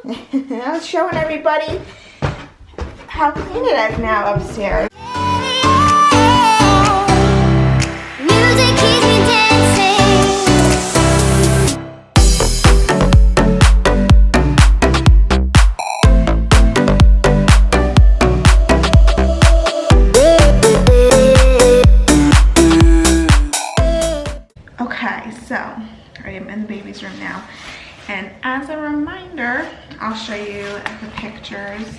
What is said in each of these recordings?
I was showing everybody how clean it is now upstairs. Music keeps me dancing. Okay, so I am in the baby's room now. And as a reminder, I'll show you the pictures.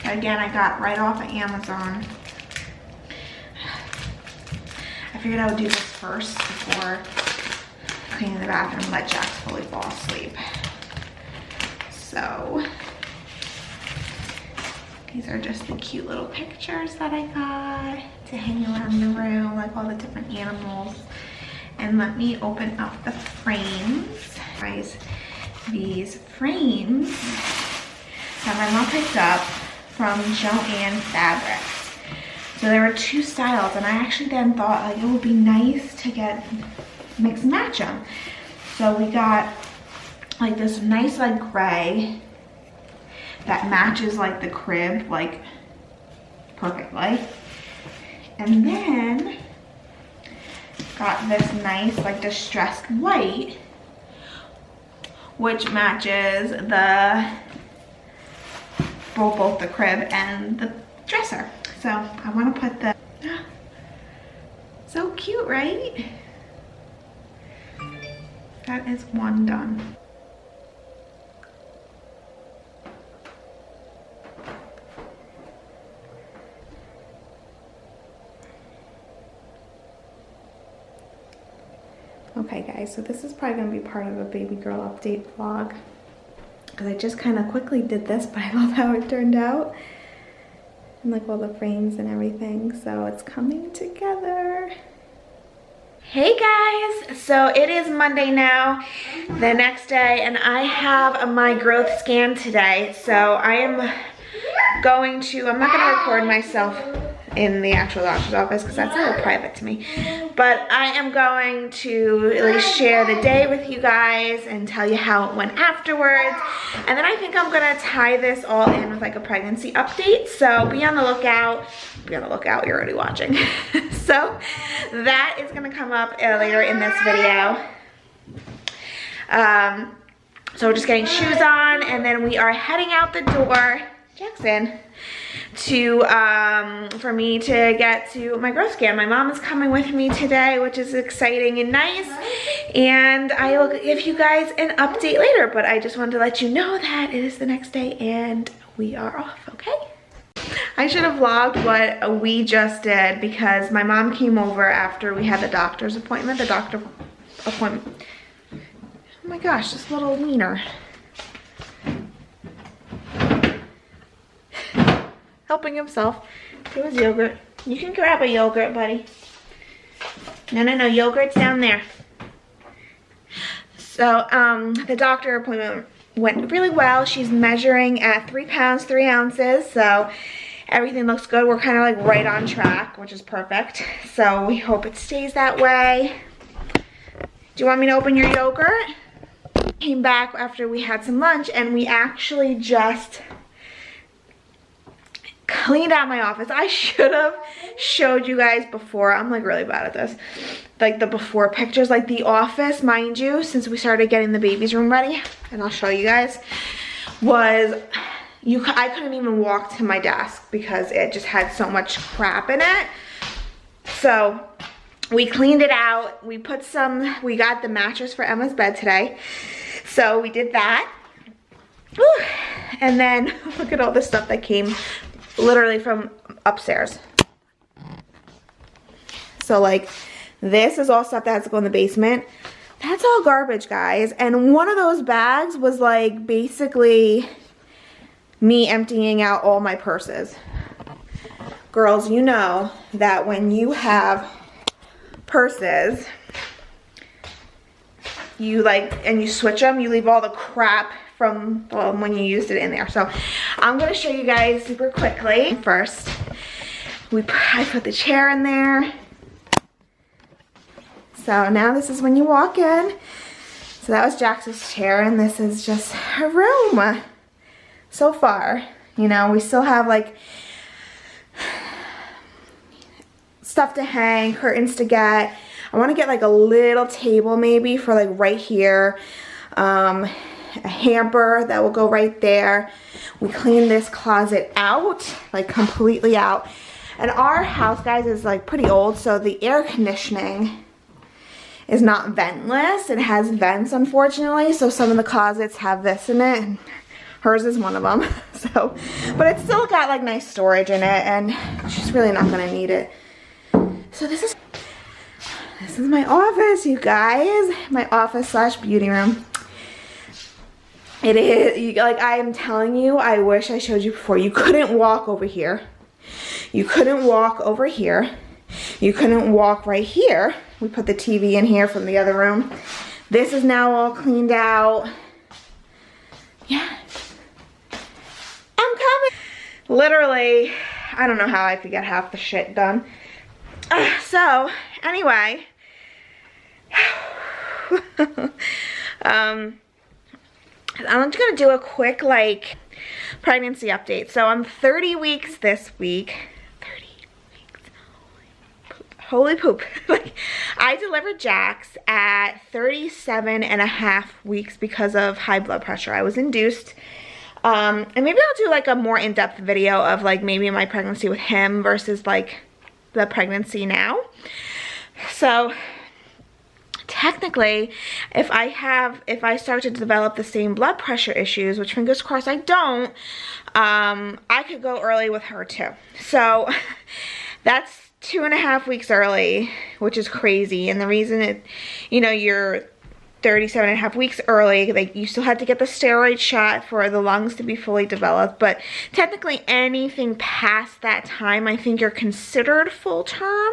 Again, I got right off of Amazon. I figured I would do this first before cleaning the bathroom, let Jax fully fall asleep. So, these are just the cute little pictures that I got to hang around the room, like all the different animals. And let me open up the frames. Guys, these frames that my mom picked up from Joann Fabrics. So there were two styles, and I actually then thought like it would be nice to get mix and match them. So we got like this nice like gray that matches like the crib like perfectly. And then got this nice like distressed white, which matches the both the crib and the dresser. So I want to put the, so cute, right? That is one done. Okay guys, so this is probably gonna be part of a baby girl update vlog because I just kind of quickly did this, but I love how it turned out and like all the frames and everything. So it's coming together. Hey guys, so it is Monday now, the next day, and I have my growth scan today. So I am going to, I'm not gonna record myself in the actual doctor's office because that's a little private to me, but I am going to at least share the day with you guys and tell you how it went afterwards. And then I think I'm gonna tie this all in with like a pregnancy update, so be on the lookout. Be on the lookout, you're already watching. So that is gonna come up later in this video. So we're just getting shoes on, and then we are heading out the door, Jackson, to for me to get to my growth scan. My mom is coming with me today, which is exciting and nice, and I will give you guys an update later, but I just wanted to let you know that it is the next day and we are off, okay? I should have vlogged what we just did because my mom came over after we had the doctor's appointment, Oh my gosh, this little wiener. Helping himself to his yogurt. You can grab a yogurt, buddy. No, yogurt's down there. So, the doctor appointment went really well. She's measuring at 3 pounds, 3 ounces, so everything looks good. We're kind of like right on track, which is perfect. So we hope it stays that way. Do you want me to open your yogurt? Came back after we had some lunch, and we actually just cleaned out my office. I should have showed you guys before. I'm like really bad at this. Like the before pictures, like the office, mind you, since we started getting the baby's room ready, and I'll show you guys, I couldn't even walk to my desk because it just had so much crap in it. So we cleaned it out. We got the mattress for Emma's bed today. So we did that. Whew. And then look at all the stuff that came literally from upstairs. So like this is all stuff that has to go in the basement. That's all garbage, guys. And one of those bags was like basically me emptying out all my purses. Girls, you know that when you have purses, you switch them, you leave all the crap from when you used it in there. So I'm gonna show you guys super quickly. First, I put the chair in there. So now this is when you walk in. So that was Jax's chair, and this is just her room so far. You know, we still have like stuff to hang, curtains to get. I want to get like a little table maybe for like right here. A hamper that will go right there. We cleaned this closet out, like completely out. And our house, guys, is like pretty old, so the air conditioning is not ventless. It has vents, unfortunately, so some of the closets have this in it, and hers is one of them. So, but it's still got like nice storage in it, and she's really not gonna need it. So this is my office, you guys. My office slash beauty room. It is, like I am telling you, I wish I showed you before. You couldn't walk over here. You couldn't walk over here. You couldn't walk right here. We put the TV in here from the other room. This is now all cleaned out. Yeah. I'm coming. Literally, I don't know how I could get half the shit done. So, anyway. I'm just gonna do a quick like pregnancy update. So I'm 30 weeks this week. 30 weeks. Holy poop. Like, I delivered Jax at 37.5 weeks because of high blood pressure. I was induced. And maybe I'll do like a more in-depth video of like maybe my pregnancy with him versus like the pregnancy now. So technically, if I start to develop the same blood pressure issues, which fingers crossed I don't, I could go early with her too. So that's 2.5 weeks early, which is crazy. And the reason you're 37.5 weeks early, like you still had to get the steroid shot for the lungs to be fully developed, but technically anything past that time I think you're considered full term,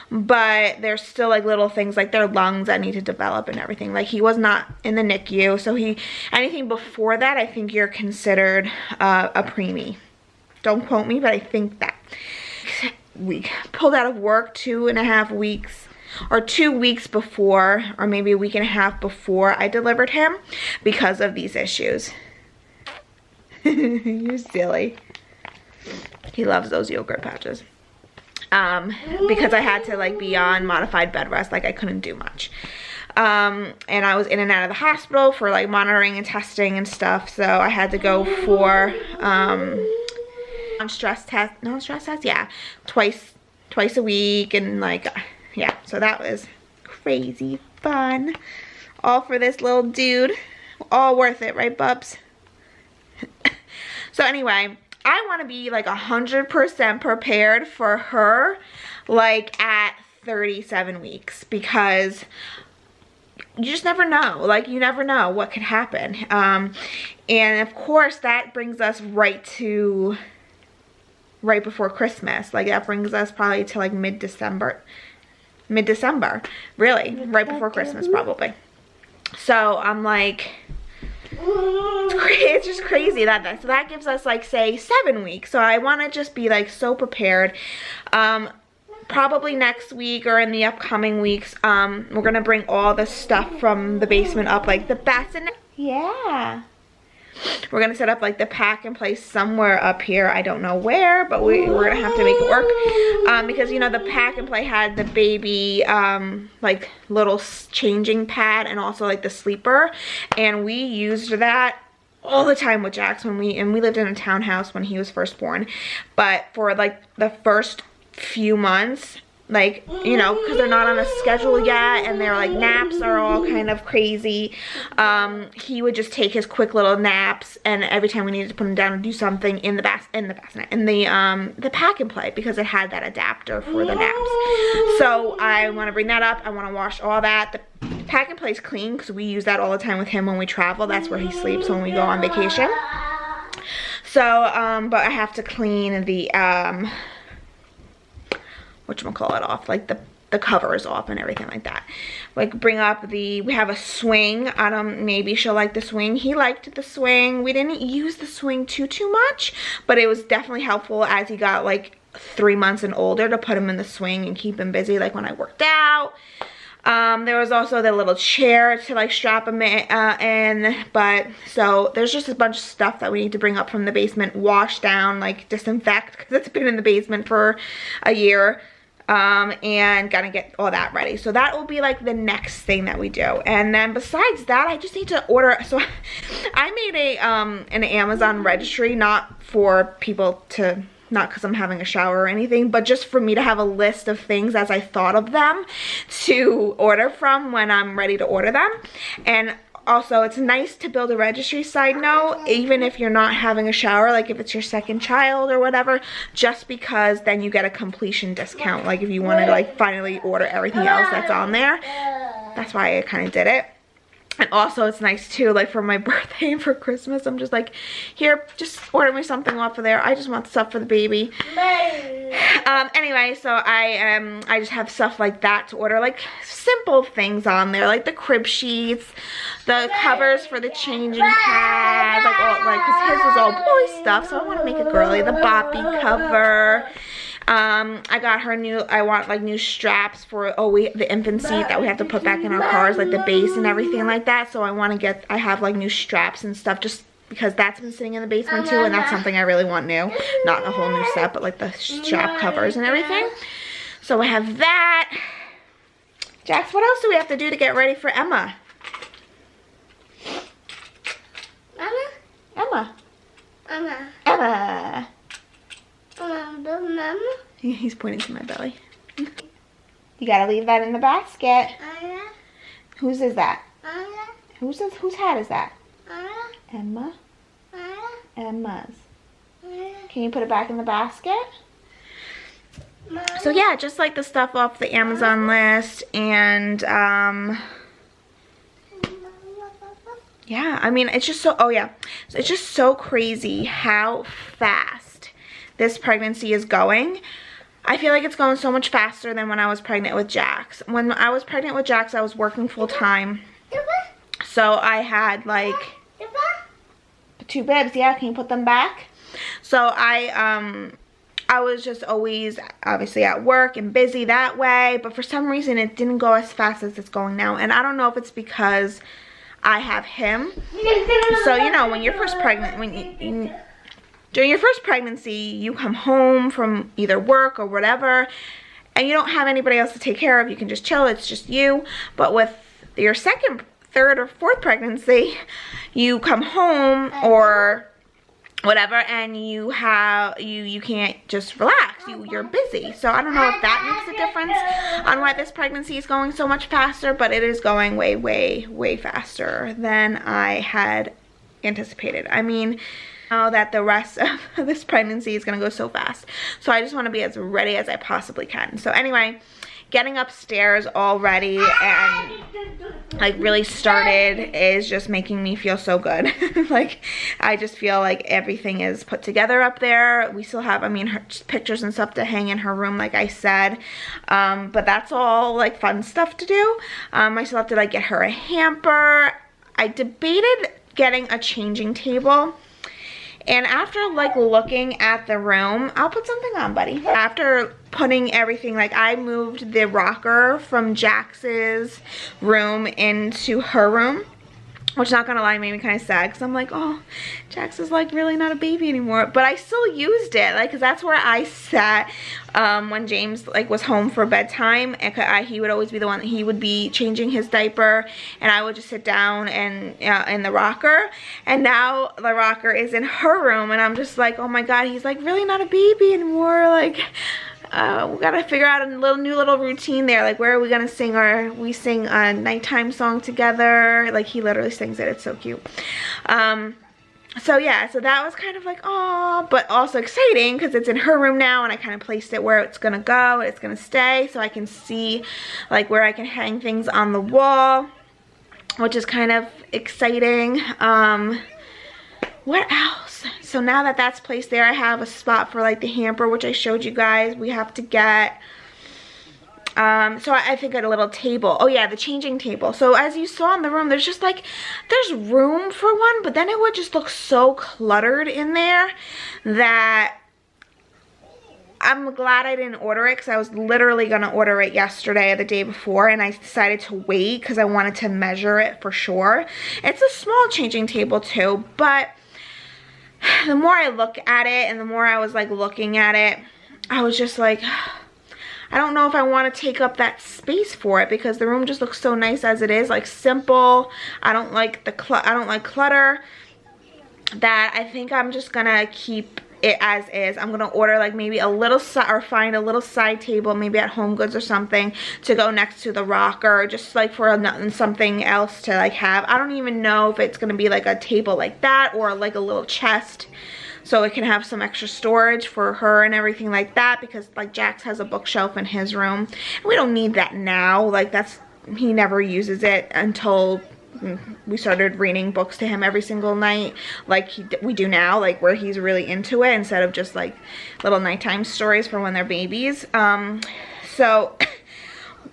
but there's still like little things like their lungs that need to develop and everything. Like he was not in the NICU, so anything before that I think you're considered a preemie. Don't quote me, but I think that. We pulled out of work 2.5 weeks or 2 weeks before, or maybe a week and a half before I delivered him because of these issues. You're silly. He loves those yogurt patches. Because I had to like be on modified bed rest, like I couldn't do much. And I was in and out of the hospital for like monitoring and testing and stuff, so I had to go for stress test, yeah, twice a week, and like, yeah, so that was crazy fun. All for this little dude. All worth it, right, bubs? So anyway, I want to be like 100% prepared for her like at 37 weeks, because you just never know. Like, you never know what could happen. And of course that brings us right before Christmas. Like that brings us probably to like mid-December, really, right before Christmas probably. So I'm like, it's just crazy that so that gives us like say 7 weeks. So I want to just be like so prepared. Probably next week or in the upcoming weeks, we're gonna bring all the stuff from the basement up, like the bassinet. Yeah. We're gonna set up like the pack and play somewhere up here. I don't know where, but we're gonna have to make it work. Because you know the pack and play had the baby like little changing pad and also like the sleeper, and we used that all the time with Jax when we lived in a townhouse when he was first born. But for like the first few months, like, you know, because they're not on a schedule yet and their like naps are all kind of crazy, he would just take his quick little naps, and every time we needed to put him down and do something in the bassinet, in the pack and play, because it had that adapter for the naps. So I want to bring that up. I want to wash all that. The pack and play is clean because we use that all the time with him when we travel. That's where he sleeps when we go on vacation. So but I have to clean the whatchamacallit off, like the covers off and everything like that. Like bring up we have a swing. Maybe she'll like the swing. He liked the swing. We didn't use the swing too much, but it was definitely helpful as he got like 3 months and older to put him in the swing and keep him busy, like when I worked out. There was also the little chair to like strap them in, but so there's just a bunch of stuff that we need to bring up from the basement, wash down, like disinfect, because it's been in the basement for a year, and gotta get all that ready. So that will be like the next thing that we do. And then besides that, I just need to order. So I made a an Amazon registry, not for people to, not because I'm having a shower or anything, but just for me to have a list of things as I thought of them to order from when I'm ready to order them. And also, it's nice to build a registry, side note, even if you're not having a shower, like if it's your second child or whatever, just because then you get a completion discount. Like if you want to like finally order everything else that's on there. That's why I kind of did it. And also it's nice too, like for my birthday and for Christmas, I'm just like, here, just order me something off of there. I just want stuff for the baby. Anyway, so I just have stuff like that to order, like simple things on there, like the crib sheets, the covers for the changing pad, like all, like, cause his was all boy stuff, so I want to make it girly. The boppy cover. I got her I want like new straps for the infant seat that we have to put back in our cars, like the base and everything like that. So I have like new straps and stuff, just because that's been sitting in the basement too, and that's something I really want new. Not a whole new set, but like the strap covers and everything. So I have that. Jax, what else do we have to do to get ready for Emma? Emma. He's pointing to my belly. You gotta leave that in the basket. Whose is that? Whose hat is that? Emma. Emma's. Can you put it back in the basket? So yeah, just like the stuff off the Amazon list, and yeah, I mean, it's just so, oh yeah, so it's just so crazy how fast this pregnancy is going. I feel like it's going so much faster than when I was pregnant with Jax. When I was pregnant with Jax, I was working full time. So I had like 2 bibs. Yeah, can you put them back? So I was just always obviously at work and busy that way, but for some reason it didn't go as fast as it's going now. And I don't know if it's because I have him. So, you know, when you're first pregnant, during your first pregnancy, you come home from either work or whatever, and you don't have anybody else to take care of. You can just chill, it's just you. But with your second, third, or fourth pregnancy, you come home or whatever, and you can't just relax. You're busy. So I don't know if that makes a difference on why this pregnancy is going so much faster, but it is going way, way, way faster than I had anticipated. I mean, that the rest of this pregnancy is gonna go so fast, so I just want to be as ready as I possibly can. So anyway, getting upstairs already and like really started is just making me feel so good. Like I just feel like everything is put together up there. We still have, I mean, her pictures and stuff to hang in her room, like I said, but that's all like fun stuff to do. I still have to like get her a hamper. I debated getting a changing table. And after like looking at the room, I'll put something on, buddy. After putting everything, like I moved the rocker from Jax's room into her room, which, not gonna lie, made me kind of sad, because I'm like, oh, Jax is like really not a baby anymore. But I still used it, like, because that's where I sat when James like was home for bedtime, and he would always be the one, he would be changing his diaper, and I would just sit down and in the rocker. And now the rocker is in her room, and I'm just like, oh my god, he's like really not a baby anymore. Like, we gotta figure out a new little routine there. Like, where are we gonna sing we sing a nighttime song together. Like, he literally sings it. It's so cute. So yeah, so that was kind of like, oh, but also exciting because it's in her room now, and I kind of placed it where it's gonna go, it's gonna stay, so I can see like where I can hang things on the wall, which is kind of exciting. What else? So now that that's placed there, I have a spot for like the hamper, which I showed you guys. We have to get, so I think at a little table. Oh yeah, the changing table. So as you saw in the room, there's just like, there's room for one, but then it would just look so cluttered in there that I'm glad I didn't order it because I was literally going to order it yesterday or the day before, and I decided to wait because I wanted to measure it for sure. It's a small changing table too, but the more I look at it and the more I was like looking at it, I was just like, I don't know if I want to take up that space for it because the room just looks so nice as it is, like simple. I don't like clutter. That I think I'm just gonna keep it as is. I'm gonna order like maybe a little or find a little side table maybe at Home Goods or something to go next to the rocker, just like for something else to like have. I don't even know if it's gonna be like a table like that or like a little chest so it can have some extra storage for her and everything like that, because like Jax has a bookshelf in his room and we don't need that now. Like he never uses it until we started reading books to him every single night like we do now, like where he's really into it instead of just like little nighttime stories for when they're babies. So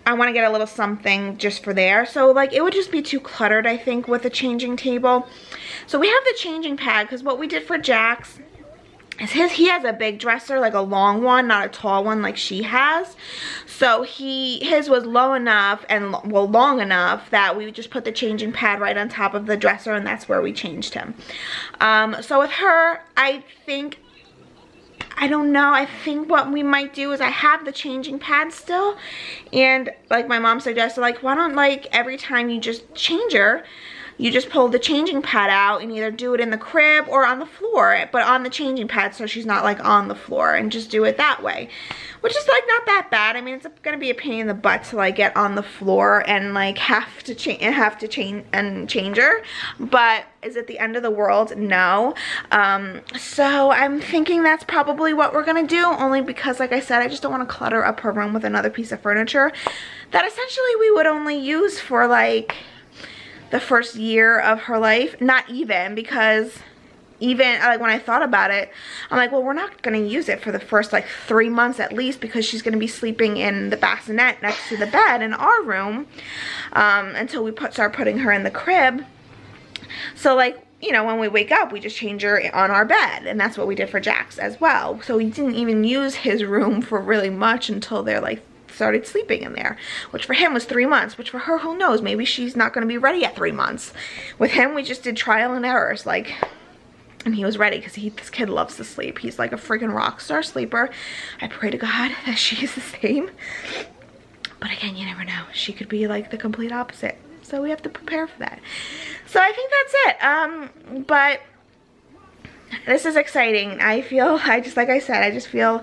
I want to get a little something just for there. So like it would just be too cluttered, I think, with a changing table. So we have the changing pad because what we did for Jax is he has a big dresser, like a long one, not a tall one like she has. So his was low enough and long enough that we just put the changing pad right on top of the dresser, and that's where we changed him. So with her, I don't know, I think what we might do is I have the changing pad still, and like my mom suggested, like why don't like every time you just change her, you just pull the changing pad out and either do it in the crib or on the floor, but on the changing pad so she's not like on the floor, and just do it that way, which is like not that bad. I mean, it's gonna be a pain in the butt to like get on the floor and like have to change her, but is it the end of the world? No. So I'm thinking that's probably what we're gonna do, only because like I said, I just don't want to clutter up her room with another piece of furniture that essentially we would only use for like the first year of her life. Not even, because even like when I thought about it, I'm like, well, we're not gonna use it for the first like 3 months at least, because she's gonna be sleeping in the bassinet next to the bed in our room until we start putting her in the crib. So like, you know, when we wake up, we just change her on our bed, and that's what we did for Jax as well. So we didn't even use his room for really much until they're like started sleeping in there, which for him was 3 months, which for her, who knows, maybe she's not going to be ready at 3 months. With him, we just did trial and errors, like, and he was ready because this kid loves to sleep. He's like a freaking rock star sleeper. I pray to God that she is the same, but again, you never know, she could be like the complete opposite, so we have to prepare for that. So I think that's it. But this is exciting. I just feel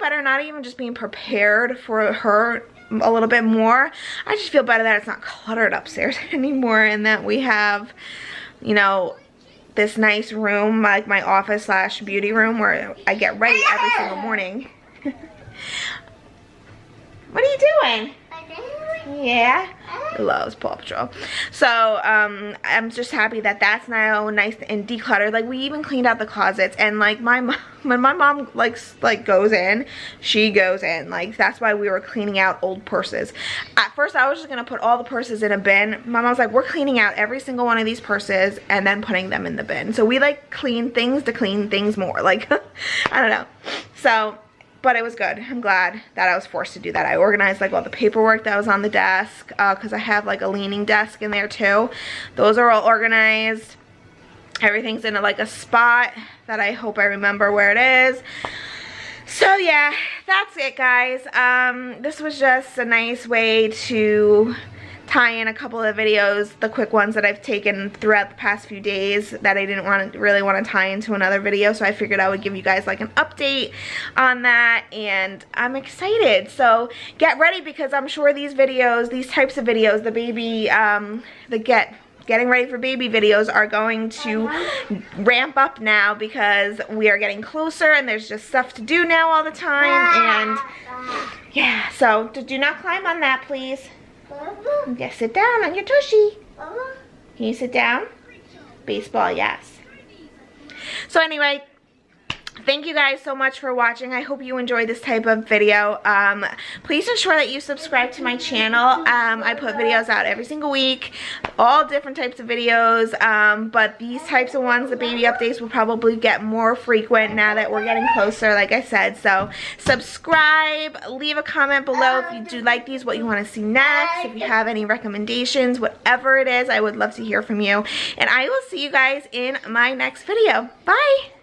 better, not even just being prepared for her a little bit more. I just feel better that it's not cluttered upstairs anymore, and that we have, you know, this nice room, like my office / beauty room, where I get ready every single morning. What are you doing? Yeah, he loves Paw Patrol. So I'm just happy that that's now nice and decluttered. Like we even cleaned out the closets, and like when my mom goes in, she goes in. Like that's why we were cleaning out old purses. At first I was just gonna put all the purses in a bin. My mom was like, we're cleaning out every single one of these purses and then putting them in the bin. So we like clean things to clean things more. Like I don't know. So, but it was good. I'm glad that I was forced to do that. I organized like all the paperwork that was on the desk, because I have like a leaning desk in there too. Those are all organized. Everything's in like a spot that I hope I remember where it is. So yeah, that's it, guys. This was just a nice way to tie in a couple of videos, the quick ones that I've taken throughout the past few days that I didn't really want to tie into another video, so I figured I would give you guys like an update on that, and I'm excited. So get ready, because I'm sure these videos, these types of videos, the baby, getting ready for baby videos are going to ramp up now, because we are getting closer and there's just stuff to do now all the time. And yeah, so do not climb on that, please. Yeah, sit down on your tushy. Can you sit down? Baseball, yes. So anyway, thank you guys so much for watching. I hope you enjoyed this type of video. Please ensure that you subscribe to my channel. I put videos out every single week, all different types of videos, but these types of ones, the baby updates, will probably get more frequent now that we're getting closer, like I said. So subscribe, leave a comment below if you do like these, what you want to see next, if you have any recommendations, whatever it is. I would love to hear from you, and I will see you guys in my next video. Bye.